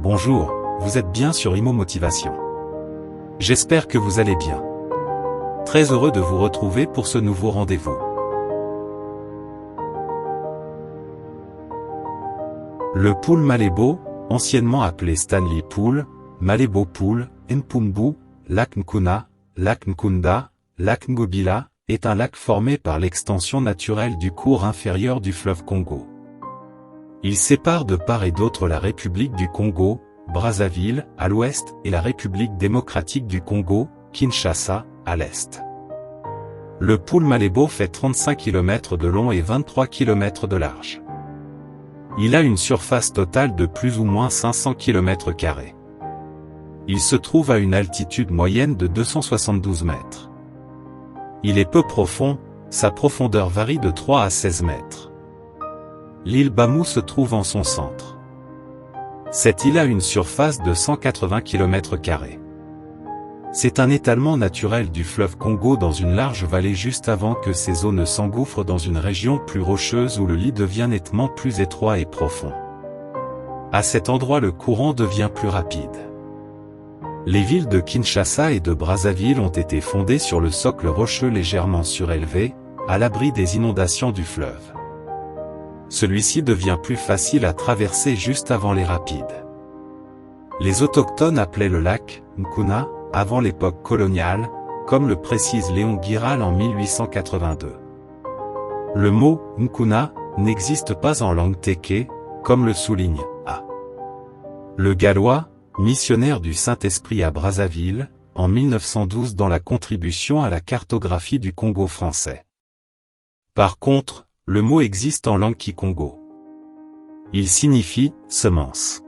Bonjour, vous êtes bien sur Imo Motivation. J'espère que vous allez bien. Très heureux de vous retrouver pour ce nouveau rendez-vous. Le pool Malebo, anciennement appelé Stanley Pool, Malebo Pool, Mpumbu, lac Nkuna, lac Nkunda, lac Ngobila, est un lac formé par l'extension naturelle du cours inférieur du fleuve Congo. Il sépare de part et d'autre la République du Congo, Brazzaville, à l'ouest, et la République démocratique du Congo, Kinshasa, à l'est. Le pool Malebo fait 35 km de long et 23 km de large. Il a une surface totale de plus ou moins 500 km². Il se trouve à une altitude moyenne de 272 mètres. Il est peu profond, sa profondeur varie de 3 à 16 mètres. L'île Bamou se trouve en son centre. Cette île a une surface de 180 km². C'est un étalement naturel du fleuve Congo dans une large vallée juste avant que ces eaux ne s'engouffrent dans une région plus rocheuse où le lit devient nettement plus étroit et profond. À cet endroit le courant devient plus rapide. Les villes de Kinshasa et de Brazzaville ont été fondées sur le socle rocheux légèrement surélevé, à l'abri des inondations du fleuve. Celui-ci devient plus facile à traverser juste avant les rapides. Les autochtones appelaient le lac Nkuna avant l'époque coloniale, comme le précise Léon Guiral en 1882. Le mot Nkuna n'existe pas en langue téké, comme le souligne A. Le Gallois, missionnaire du Saint-Esprit à Brazzaville, en 1912 dans la contribution à la cartographie du Congo français. Par contre, le mot existe en langue kikongo. Il signifie « semence ».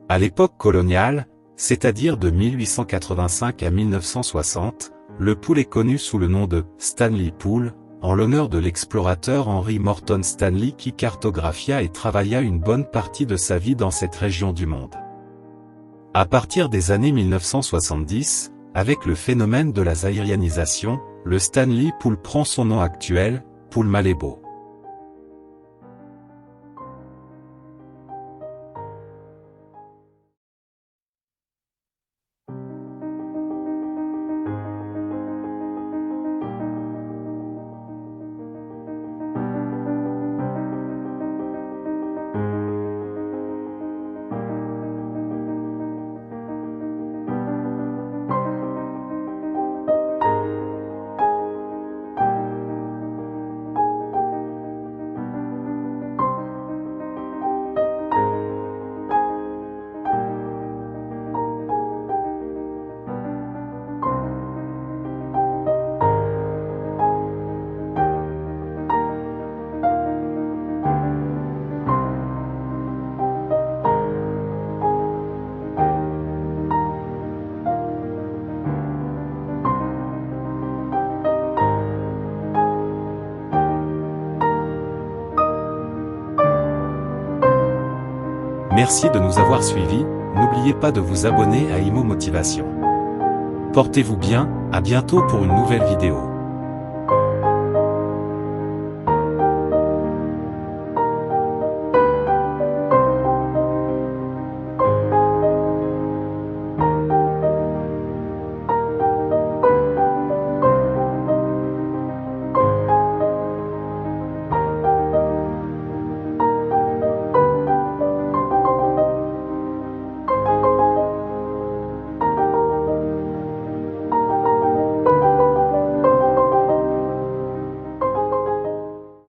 À l'époque coloniale, c'est-à-dire de 1885 à 1960, le pool est connu sous le nom de « Stanley Pool », en l'honneur de l'explorateur Henry Morton Stanley qui cartographia et travailla une bonne partie de sa vie dans cette région du monde. À partir des années 1970, avec le phénomène de la zaïrianisation, le Stanley Pool prend son nom actuel, Pool Malebo. Merci de nous avoir suivis, n'oubliez pas de vous abonner à Imo Motivation. Portez-vous bien, à bientôt pour une nouvelle vidéo.